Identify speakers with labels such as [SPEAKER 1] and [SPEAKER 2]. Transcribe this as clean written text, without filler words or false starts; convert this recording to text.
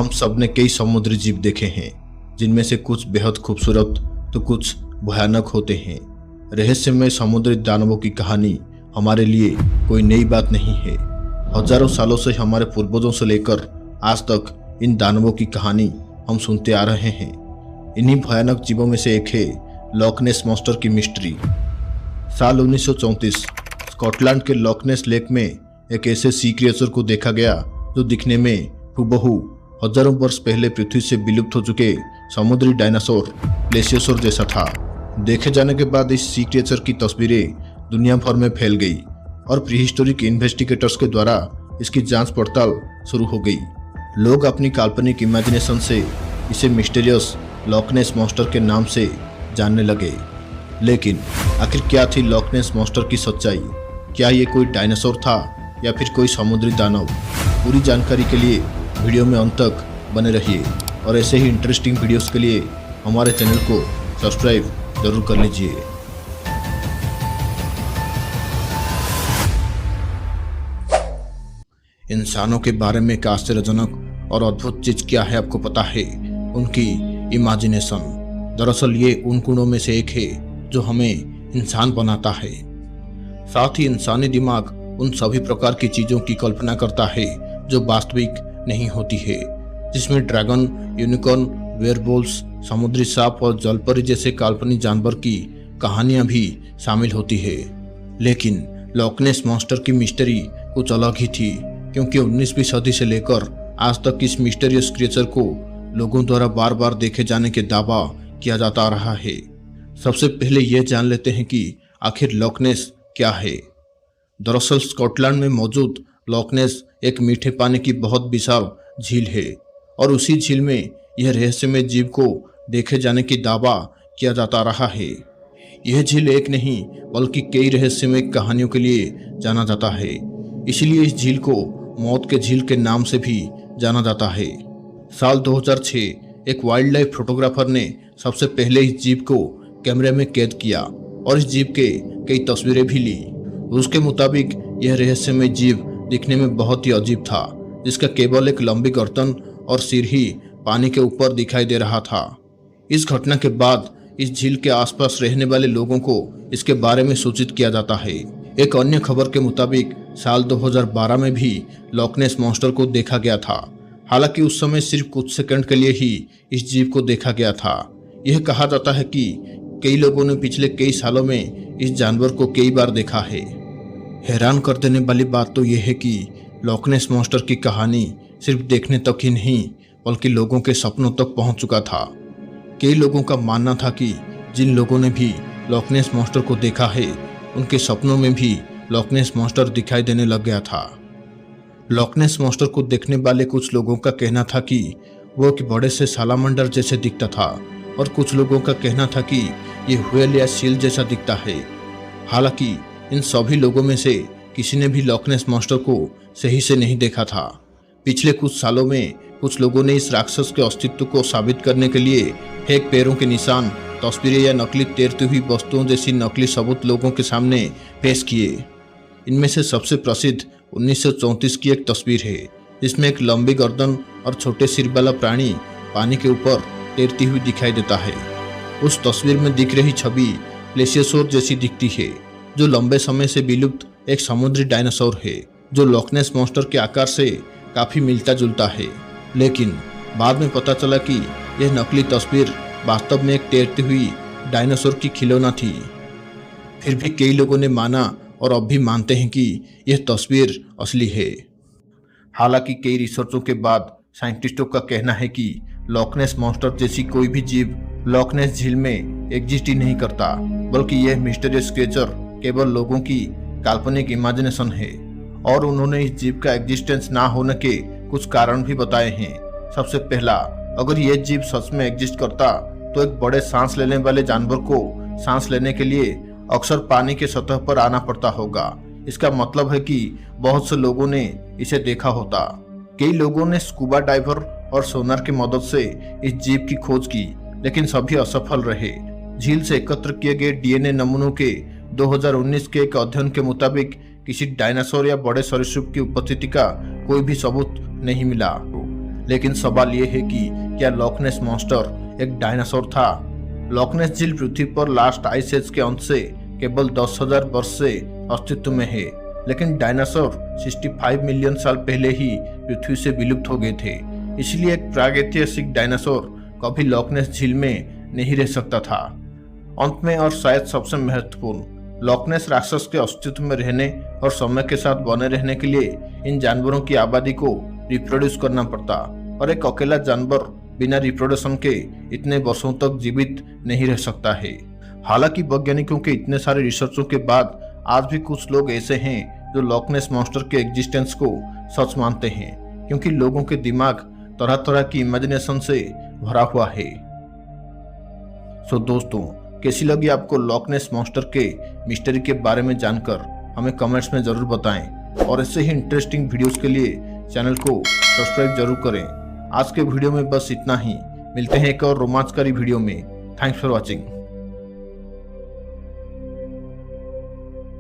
[SPEAKER 1] हम सब ने कई समुद्री जीव देखे हैं, जिनमें से कुछ बेहद खूबसूरत तो कुछ भयानक होते हैं। रहस्यमय समुद्री दानवों की कहानी हमारे लिए कोई नई बात नहीं है। हजारों सालों से हमारे पूर्वजों से लेकर आज तक इन दानवों की कहानी हम सुनते आ रहे हैं। इन्हीं भयानक जीवों में से एक है लॉक नेस मॉन्स्टर की मिस्ट्री। साल 1934 स्कॉटलैंड के लॉक नेस लेक में एक ऐसे सी क्रिएचर को देखा गया जो दिखने में हुबहू हजारों वर्ष पहले पृथ्वी से विलुप्त हो चुके समुद्री डायनासोर प्लेशियोसोर जैसा था। देखे जाने के बाद इस सी क्रिएचर की तस्वीरें दुनिया भर में फैल गई और प्रीहिस्टोरिक इन्वेस्टिगेटर्स के द्वारा इसकी जांच पड़ताल शुरू हो गई। लोग अपनी काल्पनिक इमेजिनेशन से इसे मिस्टीरियस लॉक नेस मॉन्स्टर के नाम से जानने लगे। लेकिन आखिर क्या थी लॉक नेस मॉन्स्टर की सच्चाई? क्या ये कोई डायनासोर था या फिर कोई समुद्री दानव? पूरी जानकारी के लिए वीडियो में अंत तक बने रहिए और ऐसे ही इंटरेस्टिंग वीडियोस के लिए हमारे चैनल को सब्सक्राइब जरूर कर लीजिए। इंसानों के बारे में एक आश्चर्यजनक और अद्भुत चीज क्या है आपको पता है? उनकी इमेजिनेशन। दरअसल ये उन गुणों में से एक है जो हमें इंसान बनाता है। साथ ही इंसानी दिमाग उन सभी प्रकार की चीजों की कल्पना करता है जो वास्तविक नहीं होती है, जिसमें ड्रैगन, यूनिकॉर्न, वेयरवुल्व्स, समुद्री सांप और जलपरी जैसे काल्पनिक जानवर की कहानियां भी शामिल होती है। लेकिन लॉक नेस मॉन्स्टर की मिस्ट्री कुछ अलग ही थी, क्योंकि 19वीं सदी से लेकर आज तक इस मिस्टीरियस क्रिएचर को लोगों द्वारा बार बार देखे जाने के दावा किया जाता रहा है। सबसे पहले यह जान लेते हैं कि आखिर लॉक नेस क्या है। दरअसल स्कॉटलैंड में मौजूद लॉक नेस एक मीठे पानी की बहुत विशाल झील है और उसी झील में यह रहस्यमय जीव को देखे जाने की दावा किया जाता रहा है। यह झील एक नहीं बल्कि कई रहस्यमय कहानियों के लिए जाना जाता है, इसलिए इस झील को मौत के झील के नाम से भी जाना जाता है। साल 2006 एक वाइल्ड लाइफ फोटोग्राफर ने सबसे पहले इस जीव को कैमरे में कैद किया और इस जीव के कई तस्वीरें भी ली। उसके मुताबिक यह रहस्यमय जीव दिखने में बहुत ही अजीब था, जिसका केवल एक लंबी गर्दन और सिर ही पानी के ऊपर दिखाई दे रहा था। इस घटना के बाद इस झील के आसपास रहने वाले लोगों को इसके बारे में सूचित किया जाता है। एक अन्य खबर के मुताबिक साल 2012 में भी लॉक नेस मॉन्स्टर को देखा गया था। हालांकि उस समय सिर्फ कुछ सेकंड के लिए ही इस जीव को देखा गया था। यह कहा जाता है कि कई लोगों ने पिछले कई सालों में इस जानवर को कई बार देखा है। हैरान कर देने वाली बात तो यह है कि लॉक नेस मॉन्स्टर की कहानी सिर्फ देखने तक ही नहीं बल्कि लोगों के सपनों तक पहुंच चुका था। कई लोगों का मानना था कि जिन लोगों ने भी लॉक नेस मॉन्स्टर को देखा है उनके सपनों में भी लॉक नेस मॉन्स्टर दिखाई देने लग गया था। लॉक नेस मॉन्स्टर को देखने वाले कुछ लोगों का कहना था कि वो एक बड़े से सालामंडर जैसे दिखता था और कुछ लोगों का कहना था कि ये व्हेल या सील जैसा दिखता है। हालांकि इन सभी लोगों में से किसी ने भी लॉक नेस मॉन्स्टर को सही से नहीं देखा था। पिछले कुछ सालों में कुछ लोगों ने इस राक्षस के अस्तित्व को साबित करने के लिए फेक पैरों के निशान, तस्वीरें या नकली तैरती हुई वस्तुओं जैसी नकली सबूत लोगों के सामने पेश किए। इनमें से सबसे प्रसिद्ध 1934 की एक तस्वीर है, जिसमें एक लंबी गर्दन और छोटे सिर वाला प्राणी पानी के ऊपर तैरती हुई दिखाई देता है। उस तस्वीर में दिख रही छवि प्लेशियोसोर जैसी दिखती है, जो लंबे समय से विलुप्त एक समुद्री डायनासोर है, जो लॉक नेस मॉन्स्टर के आकार से काफी मिलता जुलता है। लेकिन बाद में पता चला कि यह नकली तस्वीर वास्तव में एक तैरती हुई डायनासोर की खिलौना थी। फिर भी कई लोगों ने माना और अब भी मानते हैं कि यह तस्वीर असली है। हालांकि कई रिसर्चों के बाद साइंटिस्टों का कहना है कि लॉक नेस मॉन्स्टर जैसी कोई भी जीव लॉक नेस झील में एग्जिस्ट ही नहीं करता, बल्कि यह मिस्टीरियस क्रिएचर केवल लोगों की काल्पनिक इमेजिनेशन है। और उन्होंने इस जीव का एग्जिस्टेंस ना होने के कुछ कारण भी बताए हैं। सबसे पहला, अगर यह जीव सच में एग्जिस्ट करता तो एक बड़े सांस लेने वाले जानवर को सांस लेने के लिए अक्सर पानी के सतह पर आना पड़ता होगा। इसका मतलब है कि बहुत से लोगों ने इसे देखा होता। कई लोगों ने स्कूबा डाइवर और सोनार की मदद से इस जीव की खोज की, लेकिन सभी असफल रहे। झील से एकत्र किए गए डीएनए नमूनों के 2019 के एक अध्ययन के मुताबिक किसी डायनासोर या बड़े सरीसृप की उपस्थिति का कोई भी सबूत नहीं मिला। लेकिन सवाल ये है कि क्या लॉक नेस मॉन्स्टर एक डायनासोर था? लॉक नेस झील पृथ्वी पर लास्ट आइस एज के अंत से केवल 10,000 वर्ष से अस्तित्व में है, लेकिन डायनासोर 65 मिलियन साल पहले ही पृथ्वी से विलुप्त हो गए थे। इसलिए एक प्रागैतिहासिक डायनासोर कभी लॉक नेस झील में नहीं रह सकता था। अंत में और शायद सबसे महत्वपूर्ण, लॉक नेस राक्षस के अस्तित्व में रहने और समय के साथ बने रहने के लिए इन जानवरों की आबादी को रिप्रोड्यूस करना पड़ता, और एक अकेला जानवर बिना रिप्रोडक्शन के इतने वर्षों तक जीवित नहीं रह सकता है। हालांकि वैज्ञानिकों के इतने सारे रिसर्चों के बाद आज भी कुछ लोग ऐसे हैं जो लॉक नेस मॉन्स्टर के एग्जिस्टेंस को सच मानते हैं, क्योंकि लोगों के दिमाग तरह तरह की इमेजिनेशन से भरा हुआ है। सो दोस्तों, कैसी लगी आपको लॉक नेस मॉन्स्टर के मिस्ट्री के बारे में जानकर? हमें कमेंट्स में जरूर बताएं, और ऐसे ही इंटरेस्टिंग वीडियोस के लिए चैनल को सब्सक्राइब जरूर करें। आज के वीडियो में बस इतना ही। मिलते हैं एक और रोमांचकारी वीडियो में। Thanks for watching.